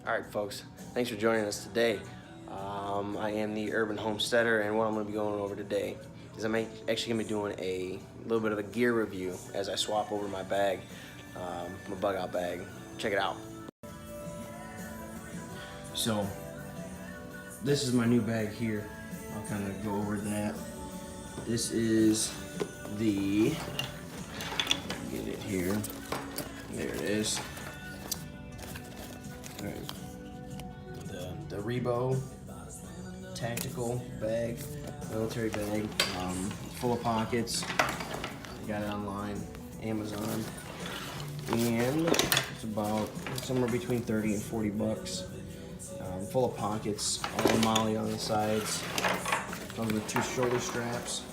Alright folks, thanks for joining us today. I am the Urban Homesteader, and what I'm going to be going over today is I'm actually going to be doing a little bit of a gear review as I swap over my bag, my bug out bag. Check it out. So, this is my new bag here. I'll kind of go over that. This is the, get it here, there it is. All right. The Rebo tactical bag, military bag, full of pockets. I got it online, Amazon, and it's about somewhere between 30 and 40 bucks. Full of pockets, all molly on the sides. Comes with 2 shoulder straps.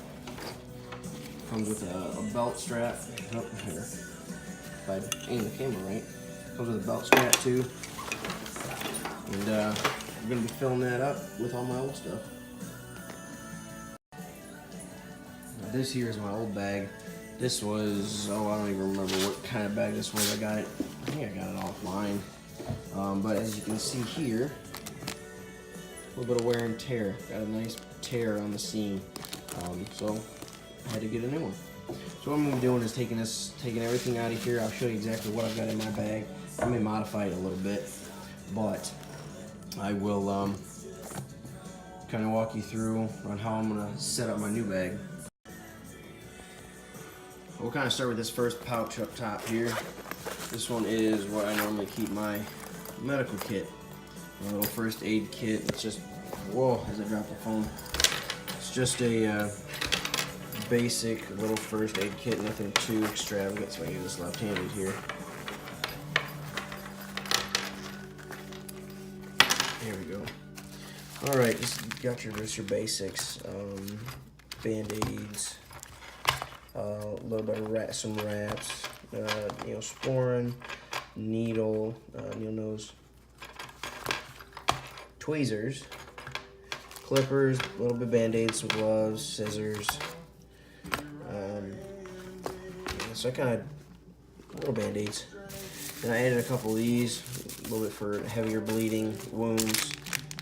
Comes with a belt strap. Oh, here. If I aim the camera right. Comes with a belt strap too. And I'm going to be filling that up with all my old stuff. Now, this here is my old bag. This was, I don't even remember what kind of bag this was. I think I got it offline. But as you can see here, a little bit of wear and tear. Got a nice tear on the seam. So I had to get a new one. So what I'm going to be doing is taking everything out of here. I'll show you exactly what I've got in my bag. I may modify it a little bit, but I will kind of walk you through on how I'm going to set up my new bag. We'll kind of start with this first pouch up top here. This one is what I normally keep my medical kit. My little first aid kit. It's just, whoa, as I drop the phone. It's just a basic little first aid kit, nothing too extravagant, so I use this left-handed here. There we go. Alright, just got just your basics. Band-aids, a little bit of some wraps, Neosporin, needle, needle nose, tweezers, clippers, a little bit of band-aids, some gloves, scissors. So I kind of, little band-aids. And I added a couple of these, a little bit for heavier bleeding wounds,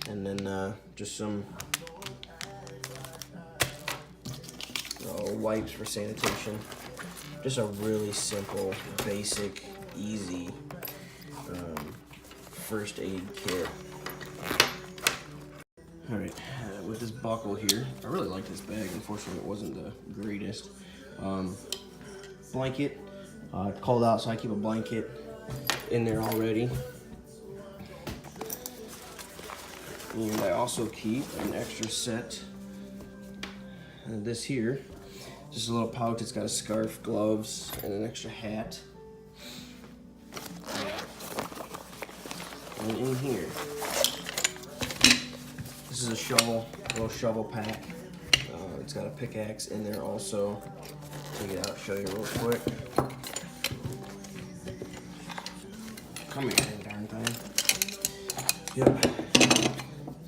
and then just some wipes for sanitation. Just a really simple, basic, easy first aid kit. Alright, with this buckle here, I really like this bag. Unfortunately, it wasn't the greatest. Blanket, cold out, so I keep a blanket in there already. And I also keep an extra set. And this here, just a little pouch. It's got a scarf, gloves, and an extra hat. And in here, this is a shovel, little shovel pack. It's got a pickaxe in there also. Take it out, show you real quick. Come here, darn thing. Yep.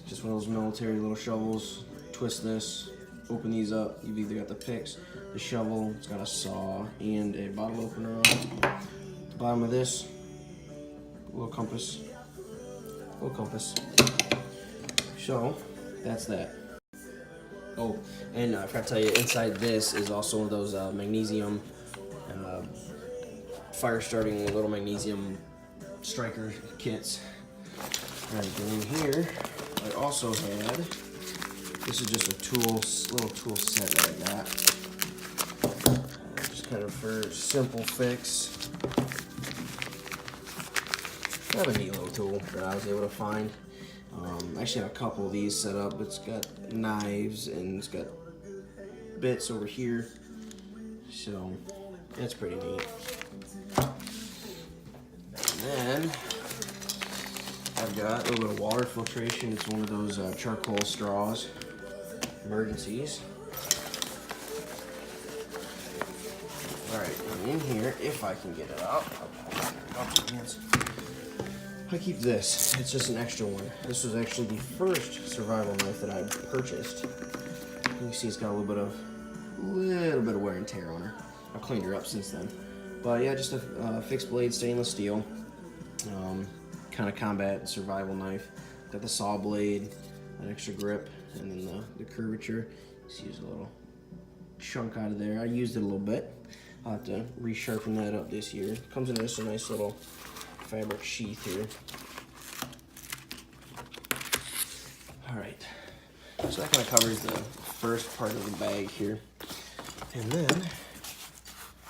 Just one of those military little shovels. Twist this, open these up. You've either got the picks, the shovel, it's got a saw, and a bottle opener on it. At the bottom of this, a little compass. So, that's that. Oh, and I forgot to tell you, inside this is also one of those magnesium, fire starting little magnesium striker kits. Alright, then in here, I also had, this is just a little tool set that I got. Just kind of for simple fix. Kind of a neat little tool that I was able to find. I actually have a couple of these set up. It's got knives and it's got bits over here, so that's pretty neat. And then I've got a little bit of water filtration. It's one of those charcoal straws, emergencies. Alright, and in here, if I can get it out, I keep this. It's just an extra one. This was actually the first survival knife that I purchased. You see it's got a little bit of wear and tear on her. I've cleaned her up since then. But yeah, just a fixed blade stainless steel. kind of combat survival knife. Got the saw blade, an extra grip, and then the curvature. Just use a little chunk out of there. I used it a little bit. I'll have to resharpen that up this year. Comes in just a nice little fabric sheath here. All right, so that kind of covers the first part of the bag here. And then,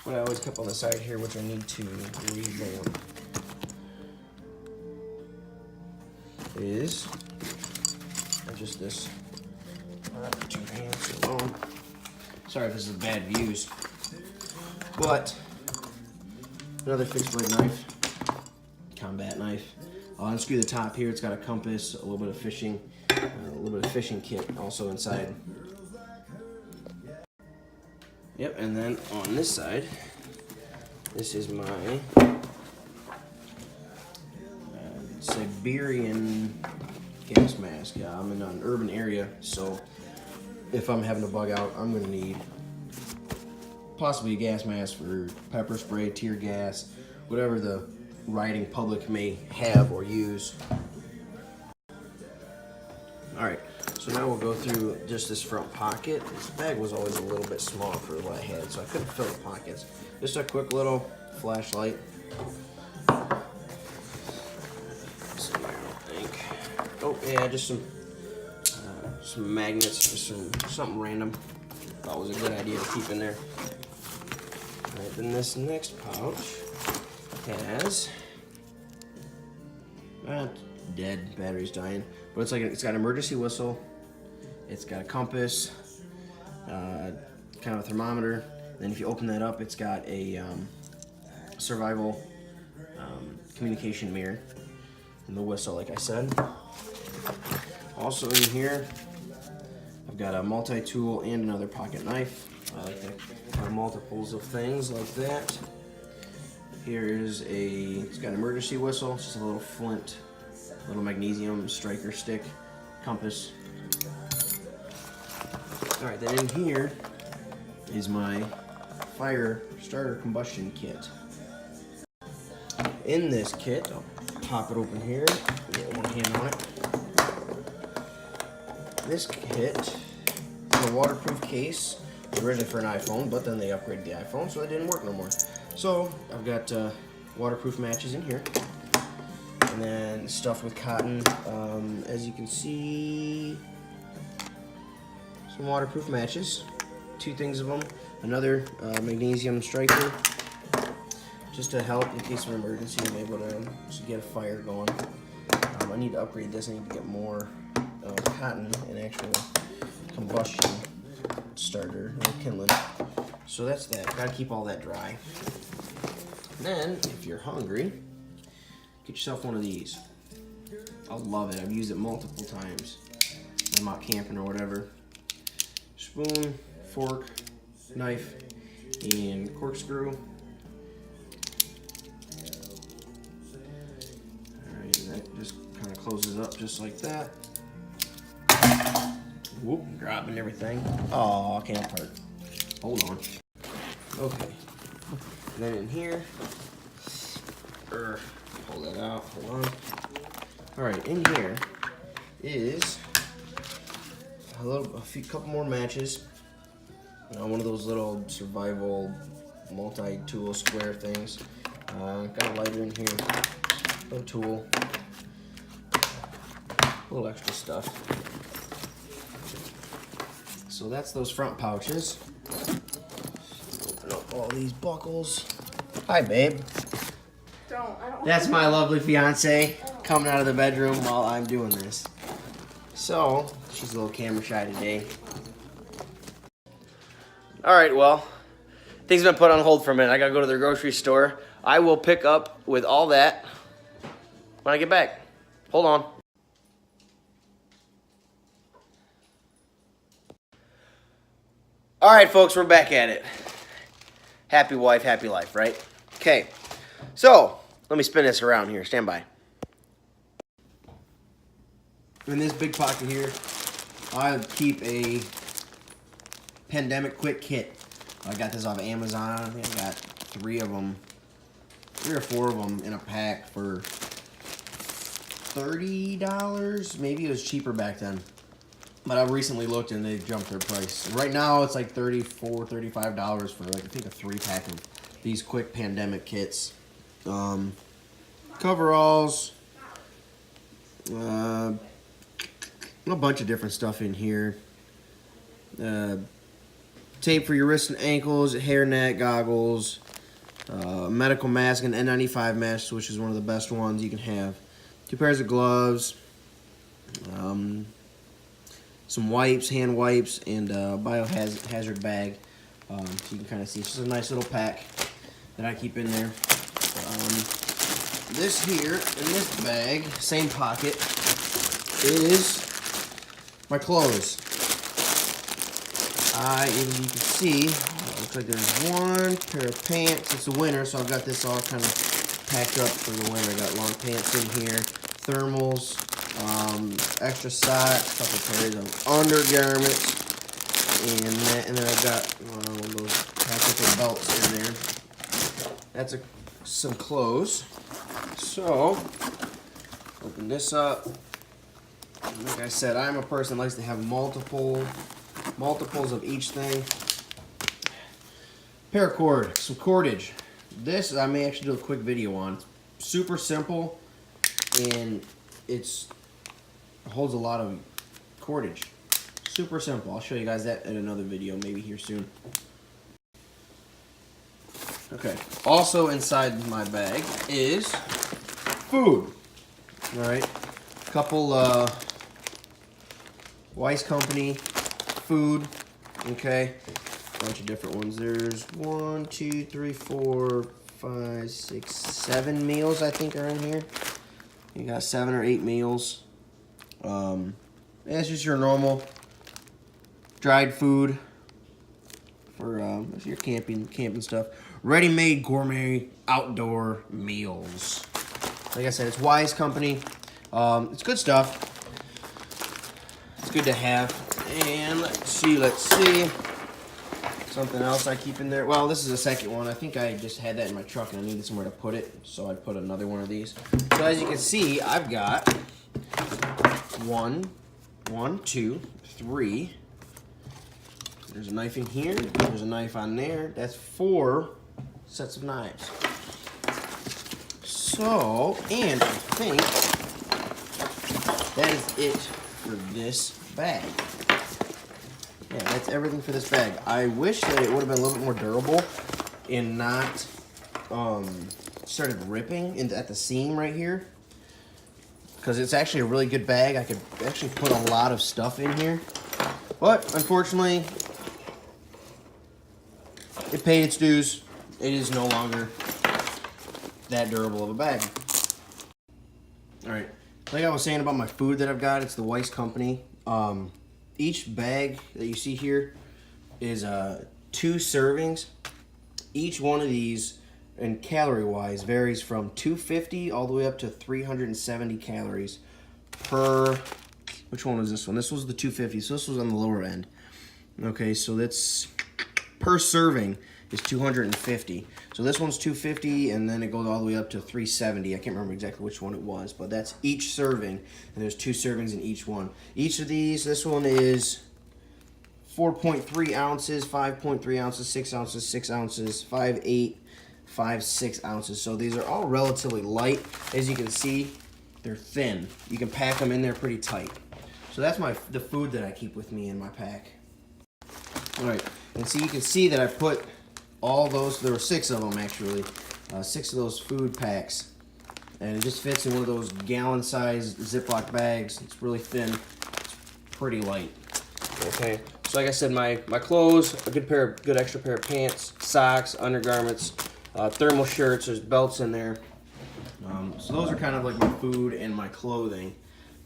what I always kept on the side here, which I need to revamp, is just this. Two hands alone. Sorry if this is bad views, but another fixed blade knife, combat knife. I'll unscrew the top here. It's got a compass, a little bit of fishing kit also inside. Yep, and then on this side, this is my Siberian gas mask. I'm in an urban area, so if I'm having a bug out, I'm going to need possibly a gas mask for pepper spray, tear gas, whatever the riding public may have or use. Alright, so now we'll go through just this front pocket. This bag was always a little bit small for what I had, so I couldn't fill the pockets. Just a quick little flashlight. Oh yeah, just some magnets, just something random. Thought was a good idea to keep in there. All right, then this next pouch has dead, battery's dying, but it's got an emergency whistle. It's got a compass, kind of a thermometer. Then if you open that up, it's got a survival communication mirror and the whistle, like I said. Also in here, I've got a multi-tool and another pocket knife. I like to have multiples of things like that. Here is it's got an emergency whistle, it's just a little flint, little magnesium striker stick, compass. All right, then in here is my fire starter combustion kit. In this kit, I'll pop it open here, get one hand on it. This kit is a waterproof case, originally for an iPhone, but then they upgraded the iPhone, so it didn't work no more. So I've got waterproof matches in here, and then stuffed with cotton. As you can see, some waterproof matches, 2 things of them, another magnesium striker, just to help in case of an emergency. I'm able to get a fire going. I need to upgrade this. I need to get more cotton and actual combustion starter or kindling. So that's that. Gotta keep all that dry. And then, if you're hungry, get yourself one of these. I love it. I've used it multiple times when I'm out camping or whatever. Spoon, fork, knife, and corkscrew. Alright, and that just kind of closes up just like that. Whoop, dropping everything. Oh, I can't part. Hold on. Okay. And then in here, pull that out, hold on. Alright, in here is a couple more matches. One of those little survival multi-tool square things. Got a lighter in here, a tool, a little extra stuff. So that's those front pouches. Open up all these buckles. Hi, babe. I don't. That's my lovely fiance coming out of the bedroom while I'm doing this. So, she's a little camera shy today. All right, well, things have been put on hold for a minute. I gotta go to the grocery store. I will pick up with all that when I get back. Hold on. All right, folks, we're back at it. Happy wife, happy life, right? Okay, so let me spin this around here. Stand by. In this big pocket here, I keep a pandemic quick kit. I got this off of Amazon. I think I got 3 or 4 of them in a pack for $30. Maybe it was cheaper back then. But I recently looked and they jumped their price. Right now it's like $34, $35 for like I think a 3-pack of these quick pandemic kits. Coveralls. A bunch of different stuff in here. Tape for your wrists and ankles, hairnet, goggles, medical mask, and N95 mask, which is one of the best ones you can have. 2 pairs of gloves, some wipes, hand wipes, and a biohazard bag. So you can kind of see it's just a nice little pack that I keep in there. This here in this bag, same pocket, is my clothes. As you can see, looks like there's 1 pair of pants. It's the winter, so I've got this all kind of packed up for the winter. I got long pants in here, thermals, extra socks, couple pairs of undergarments, and then I've got one of those tactical belts in there. That's some clothes. So, open this up. Like I said, I'm a person that likes to have multiples of each thing. Paracord, some cordage. This I may actually do a quick video on. It's super simple, and it holds a lot of cordage. Super simple. I'll show you guys that in another video, maybe here soon. Okay. Also inside my bag is food. All right. A couple Weiss Company food. Okay. Bunch of different ones. There's 1, 2, 3, 4, 5, 6, 7 meals I think are in here. You got 7 or 8 meals. It's just your normal dried food for your camping stuff. Ready-made gourmet outdoor meals. Like I said, it's Weiss Company. It's good stuff. It's good to have. And let's see. Something else I keep in there. Well, this is the second one. I think I just had that in my truck and I needed somewhere to put it, so I put another one of these. So as you can see, I've got 1, 2, 3. There's a knife in here. There's a knife on there. That's 4 sets of knives. So, and I think that is it for this bag. Yeah, that's everything for this bag. I wish that it would have been a little bit more durable and not started ripping at the seam right here. Because it's actually a really good bag. I could actually put a lot of stuff in here. But, unfortunately, it paid its dues. It is no longer that durable of a bag. Alright, like I was saying about my food that I've got, it's the Weiss Company. Each bag that you see here is 2 servings. Each one of these, and calorie-wise, varies from 250 all the way up to 370 calories per... Which one was this one? This was the 250, so this was on the lower end. Okay, so that's... Per serving is 250. So this one's 250, and then it goes all the way up to 370. I can't remember exactly which one it was, but that's each serving, and there's 2 servings in each one. Each of these, this one is 4.3 ounces, 5.3 ounces, 6 ounces, 6 ounces, 5, 8, 5, 6 ounces. So these are all relatively light. As you can see, they're thin. You can pack them in there pretty tight. So that's the food that I keep with me in my pack. All right, and so you can see that I put all those, there were 6 of them actually, 6 of those food packs, and it just fits in one of those gallon-sized Ziploc bags. It's really thin, it's pretty light. Okay, so like I said, my clothes, a good extra pair of pants, socks, undergarments, thermal shirts, there's belts in there. So those are kind of like my food and my clothing,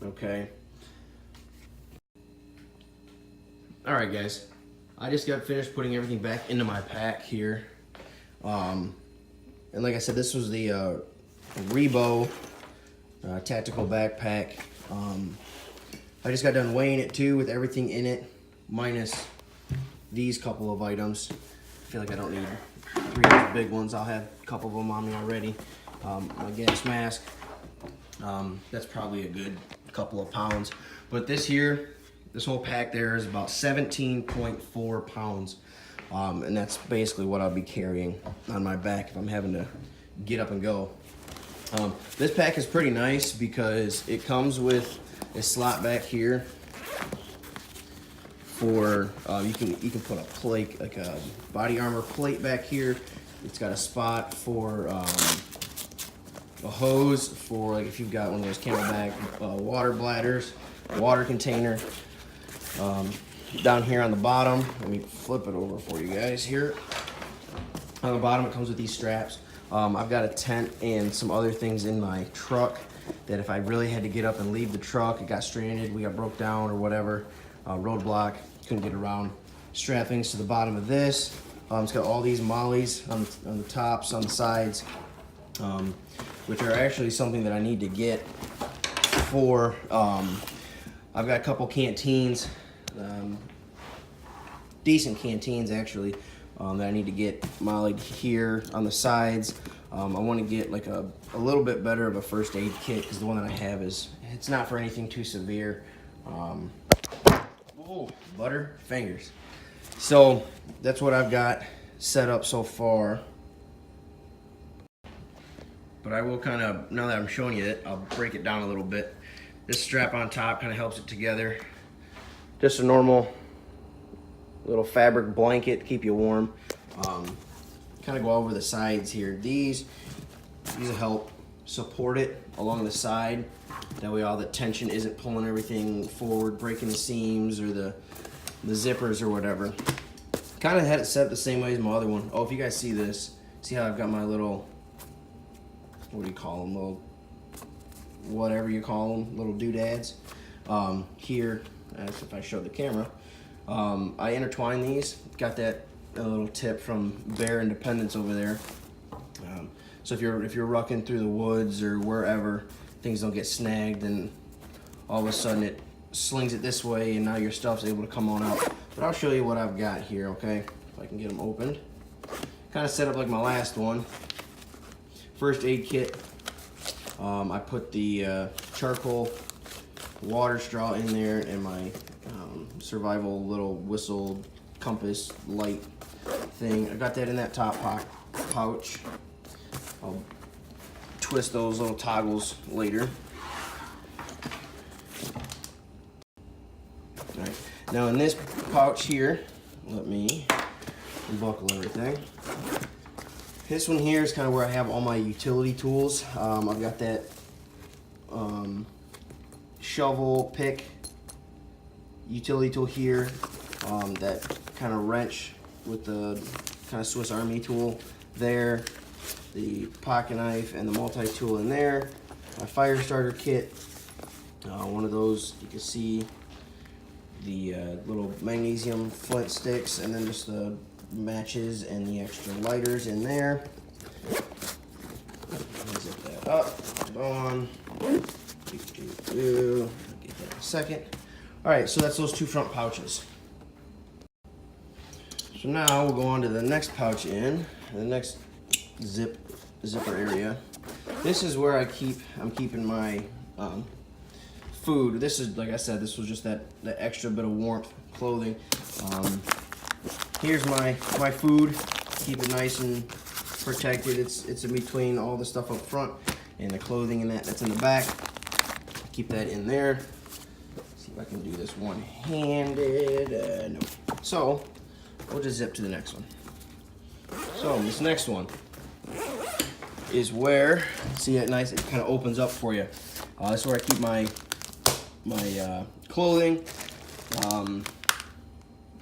okay? Alright guys, I just got finished putting everything back into my pack here. And like I said, this was the Rebo tactical backpack. I just got done weighing it too with everything in it, minus these couple of items. I feel like I don't need 3 of those big ones. I'll have a couple of them on me already. My gas mask, That's probably a good couple of pounds. But this here, this whole pack there is about 17.4 pounds. And that's basically what I'll be carrying on my back if I'm having to get up and go. This pack is pretty nice because it comes with a slot back here for you can put a plate, like a body armor plate back here. It's got a spot for a hose for, like, if you've got one of those Camelback water bladders, water container. Down here on the bottom, let me flip it over for you guys here. On the bottom, it comes with these straps. I've got a tent and some other things in my truck that if I really had to get up and leave the truck, it got stranded, we got broke down or whatever, roadblock, couldn't get around. Strap things to the bottom of this. It's got all these mollies on the tops, on the sides, which are actually something that I need to get for, I've got a couple canteens, decent canteens actually, that I need to get mollied here on the sides. I want to get like a little bit better of a first aid kit because the one that I have it's not for anything too severe. Oh, butter fingers. So that's what I've got set up so far. But I will kind of, now that I'm showing you it, I'll break it down a little bit. This strap on top kind of helps it together. Just a normal little fabric blanket to keep you warm. Kind of go over the sides here. These will help support it along the side. That way all the tension isn't pulling everything forward, breaking the seams or the zippers or whatever. Kind of had it set up the same way as my other one. Oh, if you guys see this, see how I've got my little, what do you call them, little, whatever you call them, little doodads. Here, as if I showed the camera, I intertwine these. Got that little tip from Bear Independence over there. So if you're rucking through the woods or wherever, things don't get snagged, and all of a sudden it slings it this way, and now your stuff's able to come on out. But I'll show you what I've got here, okay? If I can get them opened. Kind of set up like my last one. First aid kit. I put the charcoal water straw in there and my survival little whistle compass light thing. I got that in that top pouch. I'll twist those little toggles later. All right. Now in this pouch here, let me unbuckle everything. This one here is kind of where I have all my utility tools. I've got that shovel, pick, utility tool here, that kind of wrench with the kind of Swiss Army tool there, the pocket knife and the multi-tool in there, my fire starter kit, one of those, you can see the little magnesium flint sticks, and then just the matches and the extra lighters in there. Zip that up, on. I'll get that in a second. Alright, so that's those two front pouches. So now we'll go on to the next pouch the next zipper area. This is where I'm keeping my food. This is, like I said, this was just that extra bit of warmth clothing. Here's my food. Keep it nice and protected. It's in between all the stuff up front and the clothing and that's in the back. Keep that in there. See if I can do this one-handed. No. So we'll just zip to the next one. So this next one is where, see it nice, it kind of opens up for you. This is where I keep my clothing,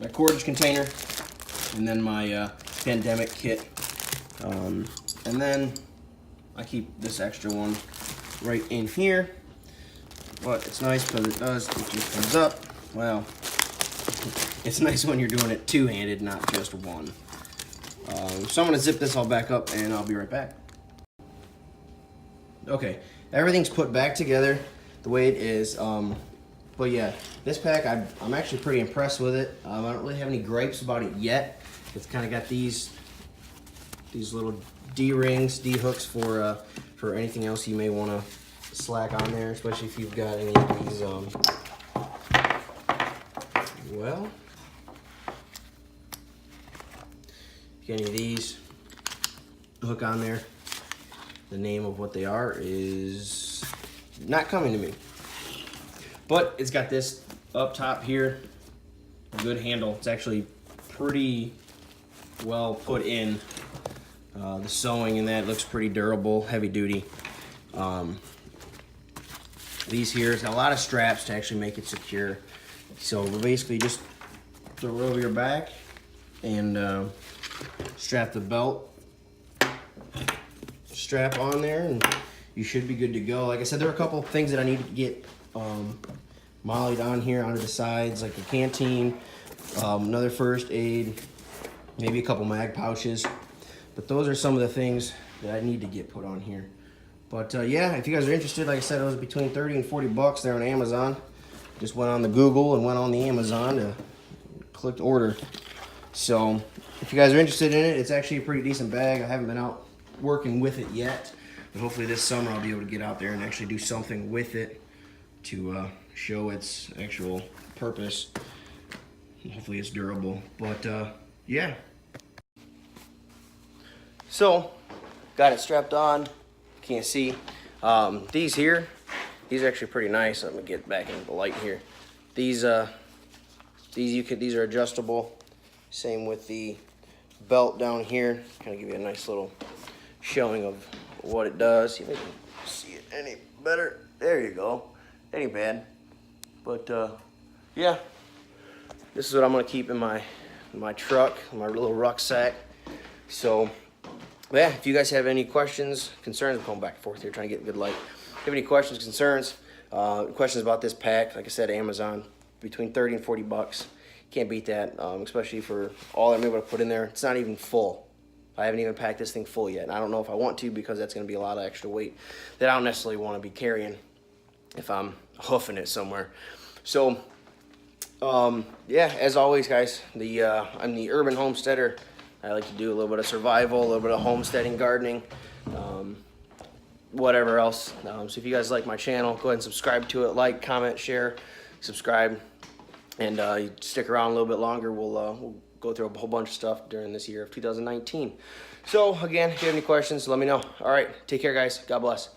my cordage container, and then my pandemic kit. And then I keep this extra one right in here. But it's nice because it just comes up. Well, it's nice when you're doing it two-handed, not just one. So I'm gonna zip this all back up and I'll be right back. Okay, everything's put back together the way it is. But yeah, this pack, I'm actually pretty impressed with it. I don't really have any gripes about it yet. It's kind of got these little D-rings, D-hooks for anything else you may want to slack on there, especially if you've got any of these, well, if you got any of these, hook on there. The name of what they are is not coming to me. But it's got this up top here, a good handle. It's actually pretty well put in. The sewing in that looks pretty durable, heavy duty. These here, it's got a lot of straps to actually make it secure. So we'll basically just throw it over your back and strap the belt strap on there, and you should be good to go. Like I said, there are a couple of things that I need to get mollied on here onto the sides, like a canteen, another first aid, maybe a couple mag pouches. But those are some of the things that I need to get put on here. But yeah, if you guys are interested, like I said, it was between 30 and 40 bucks there on Amazon. Just went on the Google and went on the Amazon to click order. So if you guys are interested in it, it's actually a pretty decent bag. I haven't been out working with it yet, but hopefully this summer I'll be able to get out there and actually do something with it to show its actual purpose. Hopefully it's durable. But yeah. So got it strapped on. Can't see. These here, these are actually pretty nice. Let me get back into the light here. These are adjustable. Same with the belt down here. Kind of give you a nice little showing of what it does. See if I can see it any better. There you go. Ain't bad. But yeah, this is what I'm gonna keep in my truck, my little rucksack. So yeah, if you guys have any questions, concerns, I'm going back and forth here trying to get good light. If you have any questions, concerns, questions about this pack, like I said, Amazon, between 30 and 40 bucks. Can't beat that, especially for all I'm able to put in there. It's not even full. I haven't even packed this thing full yet. And I don't know if I want to, because that's going to be a lot of extra weight that I don't necessarily want to be carrying if I'm hoofing it somewhere. So, yeah, as always, guys, I'm the urban homesteader. I like to do a little bit of survival, a little bit of homesteading, gardening, whatever else. So if you guys like my channel, go ahead and subscribe to it. Like, comment, share, subscribe, and you stick around a little bit longer. We'll go through a whole bunch of stuff during this year of 2019. So again, if you have any questions, let me know. All right, take care, guys. God bless.